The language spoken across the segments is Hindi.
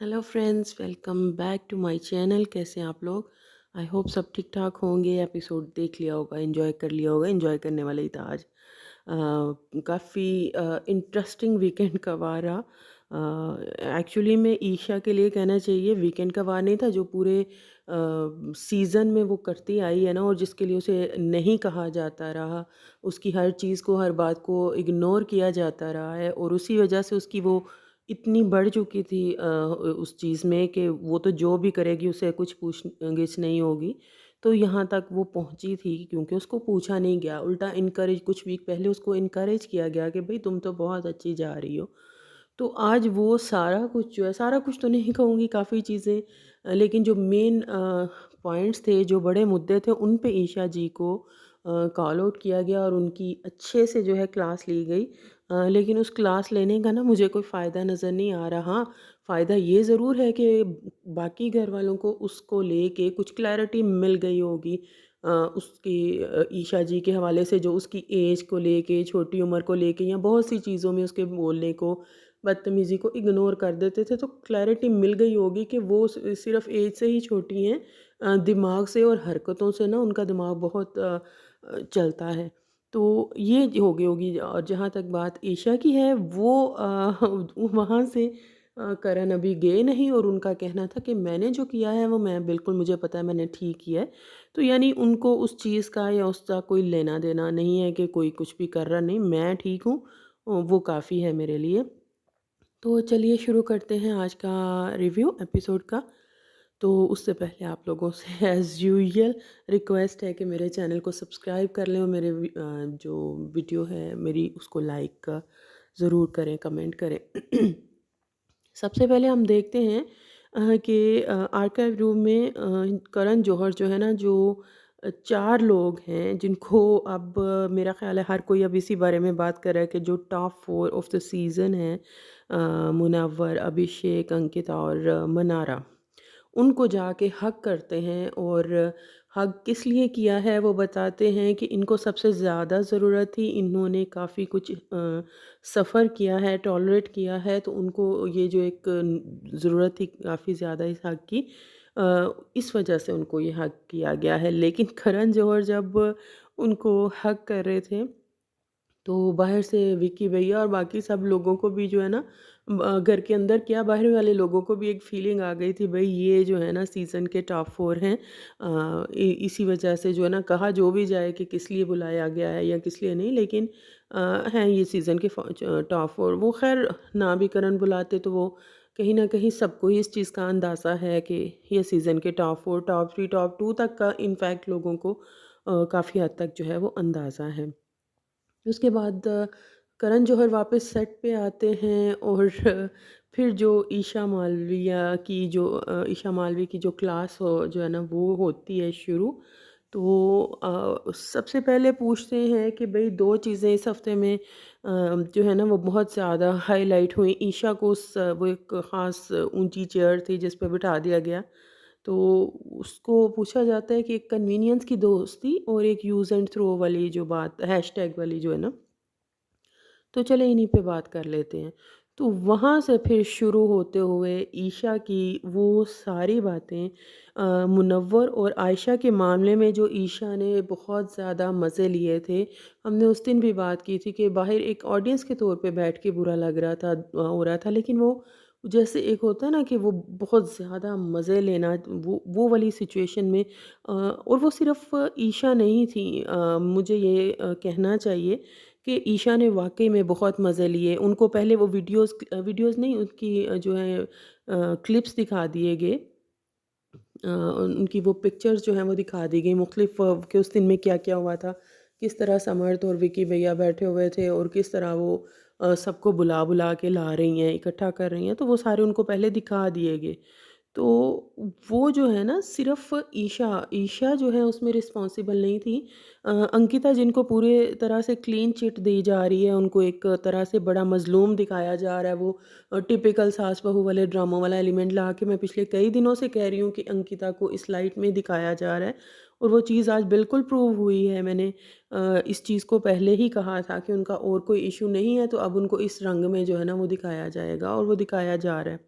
Hello friends, welcome back to my channel. कैसे हैं आप लोग? आई होप सब ठीक ठाक होंगे। एपिसोड देख लिया होगा, एंजॉय कर लिया होगा। एंजॉय करने वाला ही था आज। काफ़ी इंटरेस्टिंग वीकेंड का वार रहा। एक्चुअली में ईशा के लिए कहना चाहिए वीकेंड का वार नहीं था, जो पूरे सीज़न में वो करती आई है ना, और जिसके लिए उसे नहीं कहा जाता रहा, उसकी हर चीज़ को, हर बात को इग्नोर किया जाता रहा है, और उसी वजह से उसकी वो इतनी बढ़ चुकी थी उस चीज़ में कि वो तो जो भी करेगी उसे कुछ पूछ-गिछ नहीं होगी। तो यहाँ तक वो पहुँची थी क्योंकि उसको पूछा नहीं गया, उल्टा इनकरेज कुछ वीक पहले उसको इनकरेज किया गया कि भई तुम तो बहुत अच्छी जा रही हो। तो आज वो सारा कुछ जो है, सारा कुछ तो नहीं कहूँगी, काफ़ी चीज़ें, लेकिन जो मेन पॉइंट्स थे, जो बड़े मुद्दे थे, उन पे ईशा जी को कॉल आउट किया गया और उनकी अच्छे से जो है क्लास ली गई। लेकिन उस क्लास लेने का ना मुझे कोई फ़ायदा नज़र नहीं आ रहा। हाँ, फ़ायदा ये ज़रूर है कि बाकी घर वालों को उसको लेके कुछ क्लैरिटी मिल गई होगी। उसकी ईशा जी के हवाले से, जो उसकी एज को लेके, छोटी उम्र को लेके, या बहुत सी चीज़ों में उसके बोलने को, बदतमीज़ी को इग्नोर कर देते थे, तो क्लैरिटी मिल गई होगी कि वो सिर्फ़ एज से ही छोटी हैं। दिमाग से और हरकतों से ना उनका दिमाग बहुत चलता है। तो ये हो गई होगी। और जहाँ तक बात ईशा की है, वो वहाँ से करण अभी गए नहीं, और उनका कहना था कि मैंने जो किया है वो मैं बिल्कुल, मुझे पता है मैंने ठीक किया है। तो यानी उनको उस चीज़ का या उसका कोई लेना-देना नहीं है कि कोई कुछ भी कर रहा, नहीं, मैं ठीक हूँ, वो काफ़ी है मेरे लिए। तो चलिए शुरू करते हैं आज का रिव्यू एपिसोड का। तो उससे पहले आप लोगों से एज़ यूजुअल रिक्वेस्ट है कि मेरे चैनल को सब्सक्राइब कर लें, और मेरे जो वीडियो है मेरी, उसको लाइक ज़रूर करें, कमेंट करें। सबसे पहले हम देखते हैं कि आर्काइव रूम में करण जौहर जो है ना, जो 4 लोग हैं जिनको अब मेरा ख़्याल है हर कोई अब इसी बारे में बात कर रहा है कि जो टॉप 4 ऑफ द सीज़न है, मुनव्वर, अभिषेक, अंकिता और मनारा, उनको जाके हग करते हैं। और हग किस लिए किया है वो बताते हैं कि इनको सबसे ज़्यादा ज़रूरत थी, इन्होंने काफ़ी कुछ सफ़र किया है, टॉलरेट किया है, तो उनको ये जो एक ज़रूरत थी काफ़ी ज़्यादा इस हग की, इस वजह से उनको ये हग किया गया है। लेकिन करण जौहर जब उनको हग कर रहे थे, तो बाहर से विक्की भैया और बाकी सब लोगों को भी जो है ना, घर के अंदर क्या, बाहर वाले लोगों को भी एक फीलिंग आ गई थी, भाई ये जो है ना सीज़न के टॉप 4 हैं। इसी वजह से जो है ना, कहा जो भी जाए कि किस लिए बुलाया गया है या किस लिए नहीं, लेकिन हैं ये सीज़न के टॉप 4। वो खैर ना भी करण बुलाते तो वो कहीं ना कहीं सबको ही इस चीज़ का अंदाज़ा है कि ये सीज़न के टॉप 4, टॉप 3, टॉप 2 तक का इनफैक्ट लोगों को काफ़ी हद तक जो है वो अंदाज़ा है। उसके बाद करण जौहर वापस सेट पे आते हैं, और फिर जो ईशा मालवी की जो क्लास जो है ना वो होती है शुरू। तो सबसे पहले पूछते हैं कि भाई 2 चीज़ें इस हफ्ते में जो है ना वो बहुत ज़्यादा हाईलाइट हुई। ईशा को वो एक ख़ास ऊंची चेयर थी जिस पे बिठा दिया गया। तो उसको पूछा जाता है कि एक कन्वीनियंस की दोस्ती और एक यूज़ एंड थ्रो वाली जो बात, हैशटैग वाली जो है ना, तो चले इन्हीं पे बात कर लेते हैं। तो वहाँ से फिर शुरू होते हुए ईशा की वो सारी बातें, मुनव्वर और आयशा के मामले में जो ईशा ने बहुत ज़्यादा मज़े लिए थे। हमने उस दिन भी बात की थी कि बाहर एक ऑडियंस के तौर पे बैठ के बुरा लग रहा था, हो रहा था, लेकिन वो जैसे एक होता है ना कि वो बहुत ज़्यादा मज़े लेना, वो वाली सिचुएशन में, और वो सिर्फ़ ईशा नहीं थी, मुझे ये कहना चाहिए कि ईशा ने वाक़ई में बहुत मज़े लिए। उनको पहले वो वीडियोज़ नहीं, उनकी जो है क्लिप्स दिखा दिए गए। उनकी वो पिक्चर्स जो हैं वो दिखा दी गई मुख़्तलिफ़, कि उस दिन में क्या-क्या हुआ था। किस तरह समर्थ और विकी भैया बैठे हुए थे, और किस तरह वो सबको बुला-बुला के ला रही हैं, इकट्ठा कर रही हैं, तो वो सारे उनको पहले दिखा दिए गए। तो वो जो है ना, सिर्फ़ ईशा जो है उसमें रिस्पॉन्सिबल नहीं थी। अंकिता, जिनको पूरे तरह से क्लीन चिट दी जा रही है, उनको एक तरह से बड़ा मज़लूम दिखाया जा रहा है। वो टिपिकल सास बहू वाले ड्रामों वाला एलिमेंट ला के मैं पिछले कई दिनों से कह रही हूँ कि अंकिता को इस लाइट में दिखाया जा रहा है, और वो चीज़ आज बिल्कुल प्रूव हुई है। मैंने इस चीज़ को पहले ही कहा था कि उनका और कोई इश्यू नहीं है, तो अब उनको इस रंग में जो है ना वो दिखाया जाएगा, और वो दिखाया जा रहा है।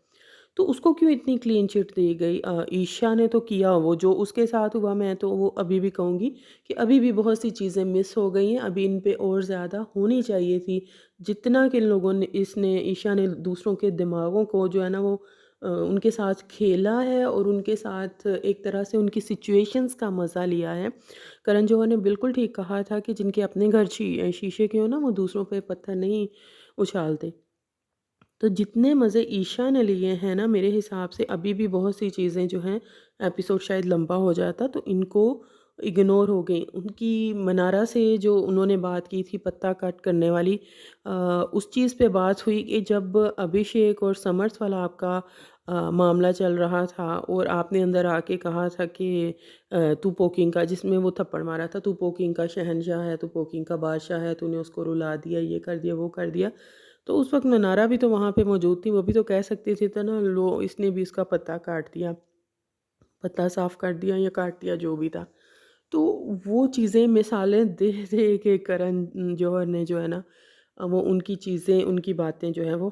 तो उसको क्यों इतनी क्लीन चिट दी गई? ईशा ने तो किया वो जो उसके साथ हुआ, मैं तो वो अभी भी कहूँगी कि अभी भी बहुत सी चीज़ें मिस हो गई हैं, अभी इन पे और ज़्यादा होनी चाहिए थी। जितना कि इन लोगों ने इसने ईशा ने दूसरों के दिमागों को जो है ना वो उनके साथ खेला है और उनके साथ एक तरह से उनकी सिचुएशंस का मज़ा लिया है। करण जौहर ने बिल्कुल ठीक कहा था कि जिनके अपने घर शीशे के हो ना, वो दूसरों पे पत्थर नहीं उछालते। तो जितने मज़े ईशा ने लिए हैं ना, मेरे हिसाब से अभी भी बहुत सी चीज़ें जो हैं, एपिसोड शायद लंबा हो जाता तो इनको इग्नोर हो गई। उनकी मनारा से जो उन्होंने बात की थी पत्ता कट करने वाली, उस चीज़ पे बात हुई कि जब अभिषेक और समर्थ वाला आपका मामला चल रहा था और आपने अंदर आके कहा था कि तू पोकिंग का, जिसमें वो थप्पड़ मारा था, तू पोकिंग का शहंशाह है, तू पोकिंग का बादशाह है, तूने उसको रुला दिया, ये कर दिया, वो कर दिया। तो उस वक़्त मनारा भी तो वहाँ पे मौजूद थी, वो भी तो कह सकती थी तो ना, लो इसने भी उसका पत्ता काट दिया, पत्ता साफ़ कर दिया या काट दिया, जो भी था। तो वो चीज़ें मिसालें दे दे के करण जौहर ने जो है ना, वो उनकी चीज़ें, उनकी बातें जो हैं वो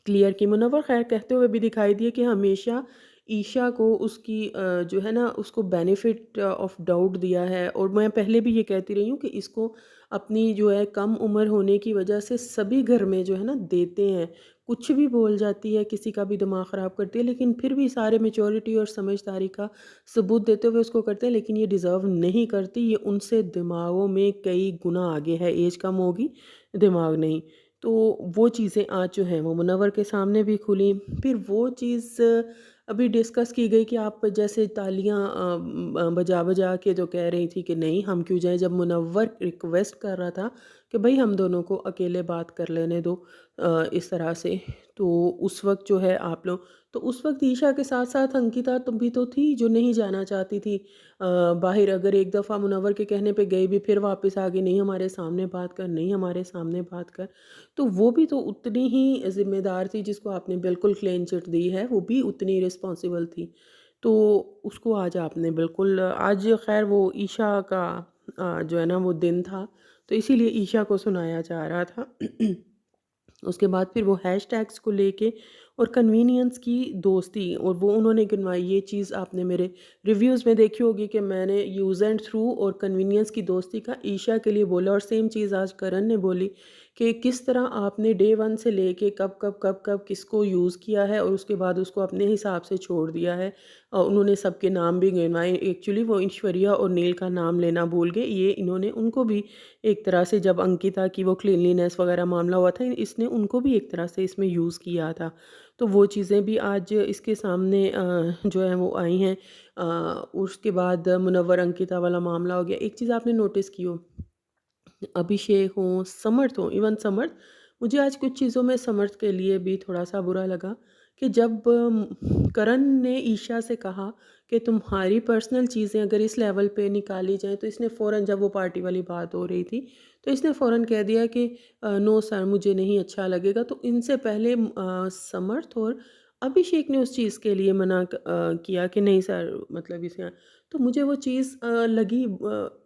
क्लियर की। मुनव्वर ख़ैर कहते हुए भी दिखाई दिए कि हमेशा ईशा को उसकी जो है ना, उसको बेनिफिट ऑफ डाउट दिया है, और मैं पहले भी ये कहती रही हूँ कि इसको अपनी जो है कम उम्र होने की वजह से सभी घर में जो है ना देते हैं। कुछ भी बोल जाती है, किसी का भी दिमाग ख़राब करती है, लेकिन फिर भी सारे मैच्योरिटी और समझदारी का सबूत देते हुए उसको करते हैं, लेकिन ये डिज़र्व नहीं करती। ये उनसे दिमागों में कई गुना आगे है, एज कम होगी, दिमाग नहीं। तो वो चीज़ें आज जो हैं वो मुनव्वर के सामने भी खुली। फिर वो चीज़ अभी डिस्कस की गई कि आप जैसे तालियां बजा-बजा के जो कह रही थी कि नहीं हम क्यों जाएँ, जब मुनव्वर रिक्वेस्ट कर रहा था कि भई हम दोनों को अकेले बात कर लेने दो इस तरह से। तो उस वक़्त जो है आप लोग, तो उस वक़्त ईशा के साथ-साथ अंकिता तो भी तो थी जो नहीं जाना चाहती थी बाहर। अगर एक दफ़ा मुनव्वर के कहने पे गई भी, फिर वापस आ गई, नहीं हमारे सामने बात कर, नहीं हमारे सामने बात कर। तो वो भी तो उतनी ही ज़िम्मेदार थी, जिसको आपने बिल्कुल क्लीन चिट दी है, वो भी उतनी रिस्पॉन्सिबल थी। तो उसको आज आपने बिल्कुल, आज ख़ैर वो ईशा का जो है ना वो दिन था, तो इसीलिए ईशा को सुनाया जा रहा था। उसके बाद फिर वो हैशटैग्स को लेके और कन्वीनियंस की दोस्ती, और वो उन्होंने गिनवाई। ये चीज़ आपने मेरे रिव्यूज़ में देखी होगी कि मैंने यूज़ एंड थ्रू और कन्वीनियंस की दोस्ती का ईशा के लिए बोला, और सेम चीज़ आज करण ने बोली कि किस तरह आपने डे वन से लेके कब किसको यूज़ किया है और उसके बाद उसको अपने हिसाब से छोड़ दिया है। उन्होंने सबके नाम भी गिनवाए। एक्चुअली वो ऐश्वर्या और नील का नाम लेना भूल गए। ये इन्होंने उनको भी एक तरह से, जब अंकिता की वो क्लीनलीनेस वगैरह मामला हुआ था, इसने उनको भी एक तरह से इसमें यूज़ किया था। तो वो चीज़ें भी आज इसके सामने जो है वो आई हैं। उसके बाद मुनव्वर अंकिता वाला मामला हो गया। एक चीज़ आपने नोटिस की हो, अभिषेक हों, समर्थ हों, इवन समर्थ, मुझे आज कुछ चीज़ों में समर्थ के लिए भी थोड़ा-सा बुरा लगा कि जब करण ने ईशा से कहा कि तुम्हारी पर्सनल चीज़ें अगर इस लेवल पे निकाली जाएँ, तो इसने फ़ौरन, जब वो पार्टी वाली बात हो रही थी, तो इसने फ़ौरन कह दिया कि नो सर मुझे नहीं अच्छा लगेगा। तो इनसे पहले समर्थ और अभिषेक ने उस चीज़ के लिए मना किया कि नहीं सर, मतलब इसे, तो मुझे वो चीज़ लगी,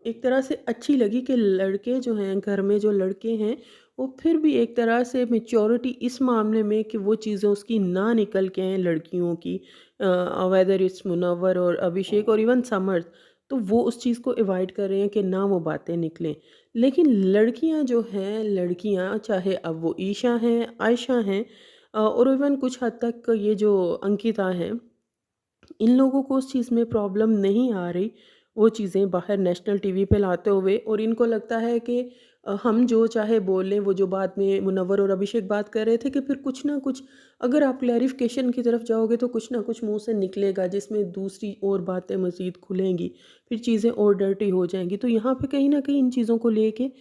एक तरह से अच्छी लगी कि लड़के जो हैं, घर में जो लड़के हैं, वो फिर भी एक तरह से मैच्योरिटी इस मामले में कि वो चीज़ें उसकी ना निकल के आएँ लड़कियों की, वेदर इट्स मुनव्वर और अभिषेक और इवन समर्थ, तो वो उस चीज़ को अवॉइड कर रहे हैं कि ना वो बातें निकलें। लेकिन लड़कियां जो हैं, लड़कियां चाहे अब वो ईशा हैं, आयशा हैं, और इवन कुछ हद तक ये जो अंकिता हैं, इन लोगों को उस चीज़ में प्रॉब्लम नहीं आ रही, वो चीज़ें बाहर नेशनल टीवी पे लाते हुए, और इनको लगता है कि हम जो चाहे बोल लें। वो जो बाद में मुनव्वर और अभिषेक बात कर रहे थे कि फिर कुछ ना कुछ, अगर आप क्लैरिफ़िकेशन की तरफ जाओगे तो कुछ ना कुछ मुँह से निकलेगा, जिसमें दूसरी और बातें मज़ीद खुलेंगी, फिर चीज़ें और डर्टी हो जाएँगी। तो यहाँ पे कहीं न कहीं इन चीज़ों को लेके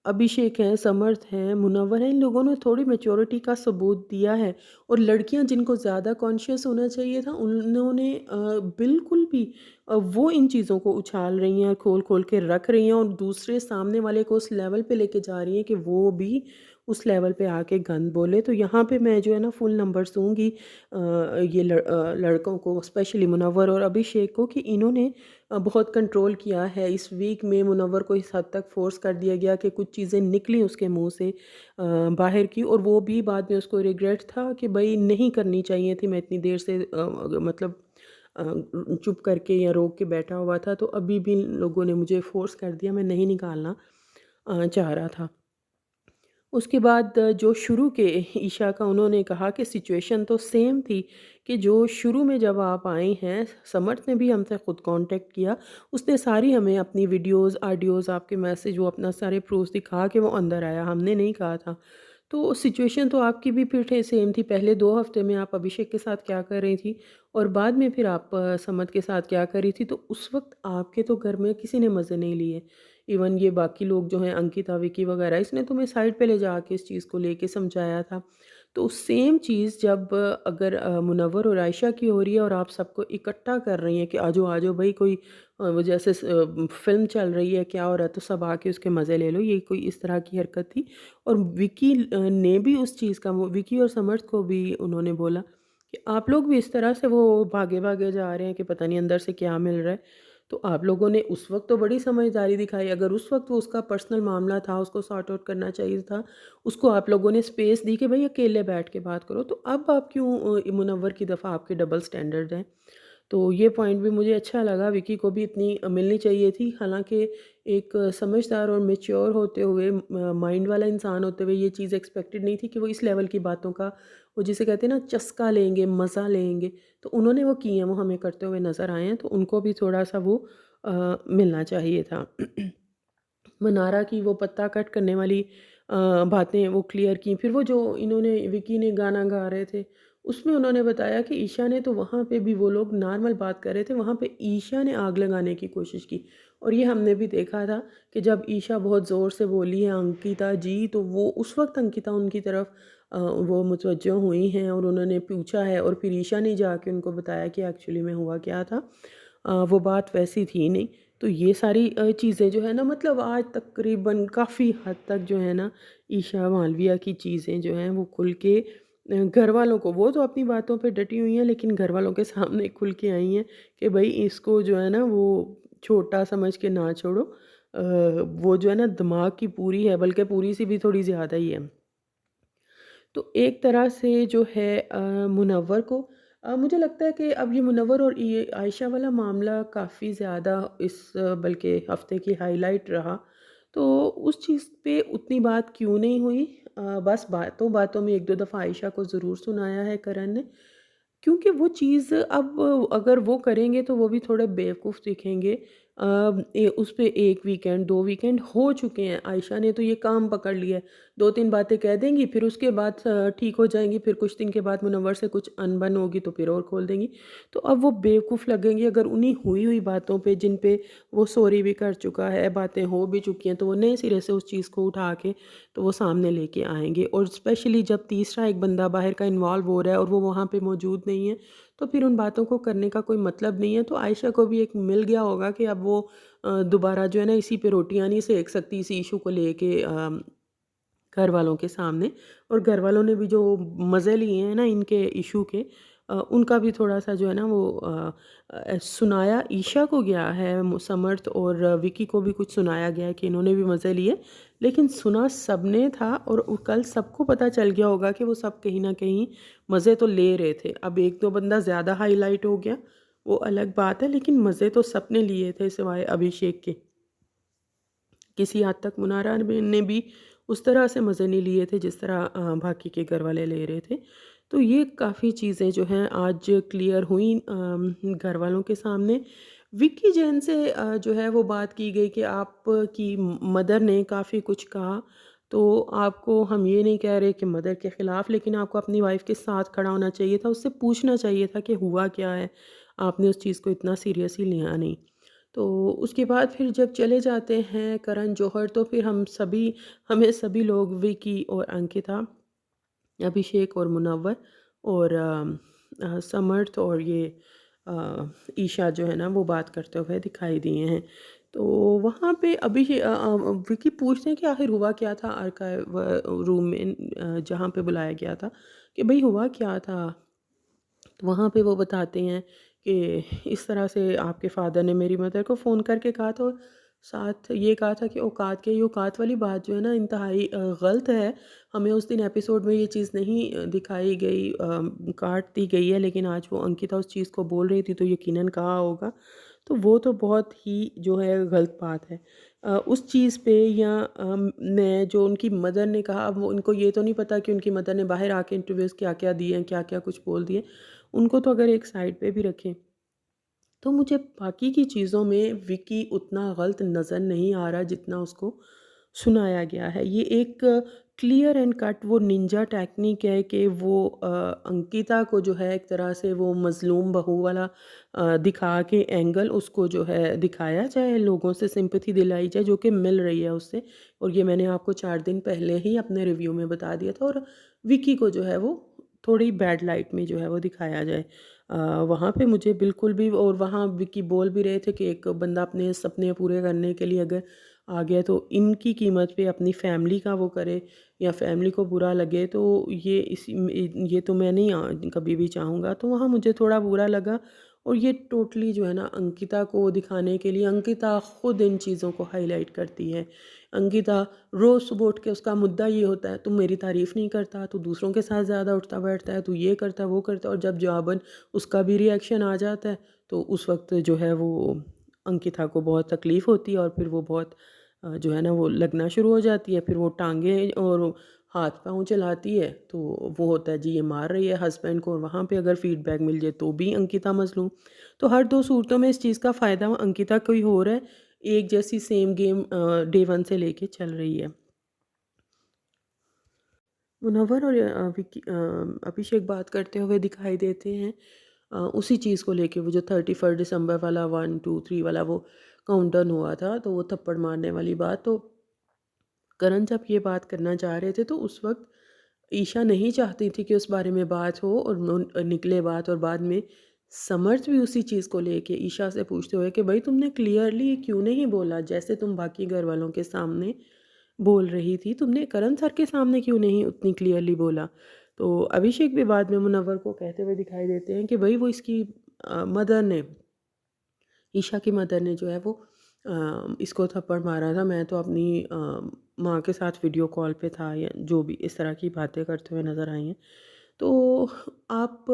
अभिषेक हैं, समर्थ हैं, मुनव्वर हैं, इन लोगों ने थोड़ी मैच्योरिटी का सबूत दिया है। और लड़कियां जिनको ज़्यादा कॉन्शियस होना चाहिए था, उन्होंने बिल्कुल भी वो इन चीज़ों को उछाल रही हैं, खोल-खोल के रख रही हैं और दूसरे सामने वाले को उस लेवल पे लेके जा रही हैं कि वो भी उस लेवल पे आके गंद बोले। तो यहाँ पे मैं जो है ना फुल नंबर्स दूँगी ये लड़कों को, स्पेशली मुनव्वर और अभिषेक को, कि इन्होंने बहुत कंट्रोल किया है। इस वीक में मुनव्वर को इस हद तक फ़ोर्स कर दिया गया कि कुछ चीज़ें निकली उसके मुँह से बाहर की, और वो भी बाद में उसको रिग्रेट था कि भई नहीं करनी चाहिए थी, मैं इतनी देर से मतलब अ, चुप करके या रोक के बैठा हुआ था, तो अभी भी इन लोगों ने मुझे फ़ोर्स कर दिया, मैं नहीं निकालना चाह रहा था। उसके बाद जो शुरू के ईशा का उन्होंने कहा कि सिचुएशन तो सेम थी, कि जो शुरू में जब आप आई हैं, समर्थ ने भी हमसे ख़ुद कांटेक्ट किया। उसने सारी हमें अपनी वीडियोज़, ऑडियोज़, आपके मैसेज, वो अपना सारे प्रूफ़्स दिखा के वो अंदर आया, हमने नहीं कहा था। तो सिचुएशन तो आपकी भी फिर से सेम थी। पहले 2 हफ़्ते में आप अभिषेक के साथ क्या कर रही थी और बाद में फिर आप समद के साथ क्या कर रही थी। तो उस वक़्त आपके तो घर में किसी ने मज़े नहीं लिए। इवन ये बाकी लोग जो हैं, अंकिता, विकी वग़ैरह, इसने तुम्हें साइड पे ले जाके इस चीज़ को लेके समझाया था। तो सेम चीज़ जब अगर मुनव्वर और आयशा की हो रही है और आप सबको इकट्ठा कर रही हैं कि आजो, आजो भई, कोई वो जैसे फ़िल्म चल रही है, क्या हो रहा है, तो सब आके उसके मज़े ले लो, ये कोई इस तरह की हरकत थी। और विकी ने भी उस चीज़ का, वो विकी और समर्थ को भी उन्होंने बोला कि आप लोग भी इस तरह से वो भागे-भागे जा रहे हैं कि पता नहीं अंदर से क्या मिल रहा है। तो आप लोगों ने उस वक़्त तो बड़ी समझदारी दिखाई, अगर उस वक़्त वो उसका पर्सनल मामला था, उसको सॉर्ट आउट करना चाहिए था, उसको आप लोगों ने स्पेस दी कि भई अकेले बैठ के बात करो। तो अब आप क्यों मुनव्वर की दफ़ा आपके डबल स्टैंडर्ड हैं। तो ये पॉइंट भी मुझे अच्छा लगा, विकी को भी इतनी मिलनी चाहिए थी। हालाँकि एक समझदार और मैच्योर होते हुए, माइंड वाला इंसान होते हुए, ये चीज़ एक्सपेक्टेड नहीं थी कि वो इस लेवल की बातों का, वो जिसे कहते हैं ना, चस्का लेंगे, मज़ा लेंगे। तो उन्होंने वो किए हैं, वो हमें करते हुए नज़र आए हैं, तो उनको भी थोड़ा-सा वो मिलना चाहिए था। मनारा की वो पत्ता कट करने वाली बातें वो क्लियर की। फिर वो जो इन्होंने, विकी ने गाना गा रहे थे, उसमें उन्होंने बताया कि ईशा ने, तो वहाँ पे भी वो लोग नॉर्मल बात कर रहे थे, वहाँ पे ईशा ने आग लगाने की कोशिश की। और ये हमने भी देखा था कि जब ईशा बहुत ज़ोर से बोली है अंकिता जी, तो वो उस वक़्त अंकिता उनकी तरफ वो मुतवज्जो हुई हैं और उन्होंने पूछा है, और फिर ईशा ने जाके उनको बताया कि एक्चुअली में हुआ क्या था। वो बात वैसी थी नहीं। तो ये सारी चीज़ें जो है ना, मतलब आज तकरीबन काफ़ी हद तक जो है ना, ईशा मालविया की चीज़ें जो हैं वो खुल के घर वालों को, वो तो अपनी बातों पे डटी हुई हैं, लेकिन घर वालों के सामने खुल के आई हैं कि भई इसको जो है ना वो छोटा समझ के ना छोड़ो। वो जो है ना दिमाग की पूरी है, बल्कि पूरी सी भी थोड़ी ज़्यादा ही है। तो एक तरह से जो है मुनव्वर को, मुझे लगता है कि अब ये मुनव्वर और ये आयशा वाला मामला काफ़ी ज़्यादा इस बल्कि हफ़्ते की हाइलाइट रहा। तो उस चीज़ पे उतनी बात क्यों नहीं हुई? बस बातों-बातों में 1-2 दफ़ा आयशा को ज़रूर सुनाया है करण ने। क्योंकि वो चीज़ अब अगर वो करेंगे तो वो भी थोड़े बेवकूफ़ दिखेंगे। उस पे 1 वीकेंड, 2 वीकेंड हो चुके हैं। आयशा ने तो ये काम पकड़ लिया है। 2-3 बातें कह देंगी, फिर उसके बाद ठीक हो जाएँगी, फिर कुछ दिन के बाद मुनव्वर से कुछ अनबन होगी तो फिर और खोल देंगी। तो अब वो बेवकूफ़ लगेंगी अगर उन्हीं हुई बातों पे, जिन पे वो सॉरी भी कर चुका है, बातें हो भी चुकी हैं, तो वो नए सिरे से उस चीज़ को उठा के तो वो सामने लेके आएँगे। और स्पेशली जब तीसरा एक बंदा बाहर का इन्वॉल्व हो रहा है और वो वहाँ पे मौजूद नहीं है, तो फिर उन बातों को करने का कोई मतलब नहीं है। तो आयशा को भी एक मिल गया होगा कि अब वो दोबारा जो है ना इसी पे रोटियाँ नहीं सेक सकती, इसी इश्यू को लेके घर वालों के सामने। और घर वालों ने भी जो मज़े लिए हैं ना इनके इशू के, उनका भी थोड़ा-सा जो है ना वो सुनाया ईशा को गया है, समर्थ और विकी को भी कुछ सुनाया गया है कि इन्होंने भी मज़े लिए। लेकिन सुना सबने था और कल सबको पता चल गया होगा कि वो सब कहीं न कहीं मज़े तो ले रहे थे। अब 1-2 बंदा ज़्यादा हाइलाइट हो गया, वो अलग बात है, लेकिन मज़े तो सबने लिए थे सिवाय अभिषेक के। किसी हद तक मुनारा ने भी उस तरह से मज़े नहीं लिए थे जिस तरह बाकी के घर वाले ले रहे थे। तो ये काफ़ी चीज़ें जो हैं आज क्लियर हुई घर वालों के सामने। विक्की जैन से जो है वो बात की गई कि आपकी मदर ने काफ़ी कुछ कहा, तो आपको हम ये नहीं कह रहे कि मदर के ख़िलाफ़, लेकिन आपको अपनी वाइफ़ के साथ खड़ा होना चाहिए था, उससे पूछना चाहिए था कि हुआ क्या है? आपने उस चीज़ को इतना सीरियसली लिया नहीं। तो उसके बाद फिर जब चले जाते हैं करण जौहर, तो फिर हमें सभी लोग, विकी और अंकिता, अभिषेक और मुनव्वर और समर्थ और ये ईशा जो है ना वो बात करते हुए दिखाई दिए हैं। तो वहाँ पे अभी विकी पूछते हैं कि आखिर हुआ क्या था आर्काइव रूम में, जहाँ पे बुलाया गया था, कि भाई हुआ क्या था। तो वहाँ पे वो बताते हैं कि इस तरह से आपके फ़ादर ने मेरी मदर को फ़ोन करके कहा था, और साथ ये कहा था कि औकात के, ये औकात वाली बात जो है ना इंतहाई गलत है। हमें उस दिन एपिसोड में ये चीज़ नहीं दिखाई गई, काट दी गई है, लेकिन आज वो अंकिता उस चीज़ को बोल रही थी तो यकीनन कहा होगा। तो वो तो बहुत ही जो है गलत बात है। उस चीज़ पे या मैं जो उनकी मदर ने कहा, अब वो उनको ये तो नहीं पता कि उनकी मदर ने बाहर आके इंटरव्यूज़ क्या-क्या दिए हैं, क्या-क्या कुछ बोल दिए। उनको तो अगर एक साइड पे भी रखें, तो मुझे बाकी की चीज़ों में विकी उतना गलत नज़र नहीं आ रहा जितना उसको सुनाया गया है। ये एक क्लियर एंड कट वो निंजा टेक्निक है कि वो अंकिता को जो है एक तरह से वो मज़लूम बहू वाला दिखा के एंगल उसको जो है दिखाया जाए, लोगों से सिंपैथी दिलाई जाए, जो कि मिल रही है उससे। और ये मैंने आपको 4 दिन पहले ही अपने रिव्यू में बता दिया था। और विकी को जो है वो थोड़ी बैड लाइट में जो है वो दिखाया जाए। वहाँ पे मुझे बिल्कुल भी, और वहाँ विकी बोल भी रहे थे कि एक बंदा अपने सपने पूरे करने के लिए अगर आ गया तो इनकी कीमत पे अपनी फैमिली का वो करे या फैमिली को बुरा लगे, तो ये तो मैं नहीं कभी भी चाहूँगा। तो वहाँ मुझे थोड़ा बुरा लगा। और ये टोटली जो है ना अंकिता को दिखाने के लिए, अंकिता खुद इन चीज़ों को हाईलाइट करती है। अंकिता रोज़ सुबह उठ के उसका मुद्दा ये होता है, तुम मेरी तारीफ़ नहीं करता, तू दूसरों के साथ ज़्यादा उठता बैठता है, तू ये करता है वो करता है। और जब जवाबन उसका भी रिएक्शन आ जाता है, तो उस वक्त जो है वो अंकिता को बहुत तकलीफ़ होती है, और फिर वो बहुत जो है ना वो लगना शुरू हो जाती है। फिर वो टाँगे और हाथ-पाँव चलाती है, तो वो होता है जी ये मार रही है हस्बैंड को, और वहाँ पे अगर फीडबैक मिल जाए तो भी अंकिता मज़लूम। तो हर 2 सूरतों में इस चीज़ का फ़ायदा अंकिता को ही हो रहा है। एक जैसी सेम गेम डे 1 से लेके चल रही है। मुनव्वर और अभिषेक बात करते हुए दिखाई देते हैं, उसी चीज़ को लेके, वो जो 31 दिसंबर वाला 1, 2, 3 वाला वो काउंटडाउन हुआ था, तो वो थप्पड़ मारने वाली बात। तो करण जब ये बात करना चाह रहे थे, तो उस वक़्त ईशा नहीं चाहती थी कि उस बारे में बात हो, और निकले बात। और बाद में समर्थ भी उसी चीज़ को लेके ईशा से पूछते हुए कि भाई तुमने क्लियरली क्यों नहीं बोला, जैसे तुम बाकी घर वालों के सामने बोल रही थी, तुमने करण सर के सामने क्यों नहीं उतनी क्लियरली बोला। तो अभिषेक भी बाद में मुनव्वर को कहते हुए दिखाई देते हैं कि भाई वो इसकी मदर ने, ईशा की मदर ने जो है वो इसको थप्पड़ मारा था। मैं तो अपनी माँ के साथ वीडियो कॉल पे था, या जो भी इस तरह की बातें करते हुए नज़र आई हैं। तो आप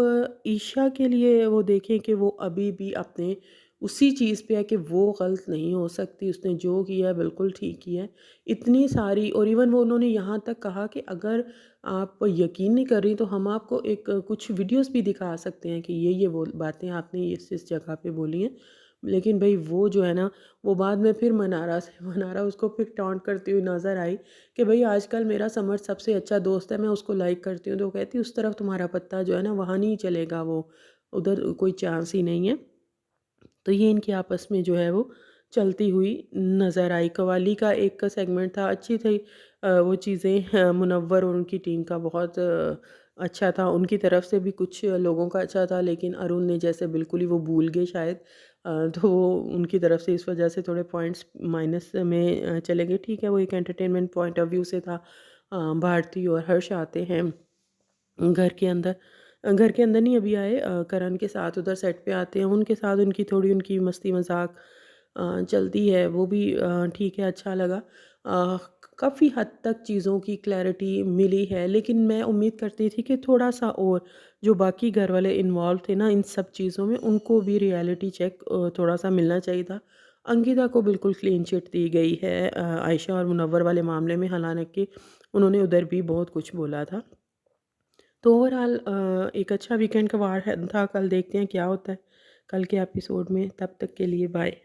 ईशा के लिए वो देखें कि वो अभी भी अपने उसी चीज़ पे है कि वो गलत नहीं हो सकती, उसने जो किया है बिल्कुल ठीक किया है। इतनी सारी, और इवन वो उन्होंने यहाँ तक कहा कि अगर आप यकीन नहीं कर रही तो हम आपको एक कुछ वीडियोस भी दिखा सकते हैं कि ये वो बातें आपने इस जगह पे बोली हैं। लेकिन भई वो जो है ना, वो बाद में फिर मनारा उसको फिर टॉन्ट करती हुई नज़र आई कि भई आजकल मेरा समर सबसे अच्छा दोस्त है, मैं उसको लाइक करती हूँ। तो वो कहती उस तरफ तुम्हारा पत्ता जो है ना वहाँ नहीं चलेगा, वो उधर कोई चांस ही नहीं है। तो ये इनकी आपस में जो है वो चलती हुई नज़र आई। कव्वाली का एक का सेगमेंट था, अच्छी थी वो चीज़ें, मुनव्वर और उनकी टीम का बहुत अच्छा था। उनकी तरफ से भी कुछ लोगों का अच्छा था, लेकिन अरुण ने जैसे बिल्कुल ही वो भूल गए शायद। तो वो उनकी तरफ से इस वजह से थोड़े पॉइंट्स माइनस में चले गए। ठीक है, वो एक एंटरटेनमेंट पॉइंट ऑफ व्यू से था। भारती और हर्ष आते हैं घर के अंदर, घर के अंदर नहीं अभी आए, करण के साथ उधर सेट पे आते हैं, उनके साथ उनकी थोड़ी उनकी मस्ती मजाक चलती है, वो भी ठीक है, अच्छा लगा। काफ़ी हद तक चीज़ों की क्लैरिटी मिली है, लेकिन मैं उम्मीद करती थी कि थोड़ा सा और जो बाकी घर वाले इन्वॉल्व थे ना इन सब चीज़ों में, उनको भी रियलिटी चेक थोड़ा सा मिलना चाहिए था। अंकिता को बिल्कुल क्लीन चिट दी गई है आयशा और मुनव्वर वाले मामले में, हालांकि उन्होंने उधर भी बहुत कुछ बोला था। तो ओवरऑल एक अच्छा वीकेंड का वार है था। कल देखते हैं क्या होता है कल के एपिसोड में। तब तक के लिए बाय।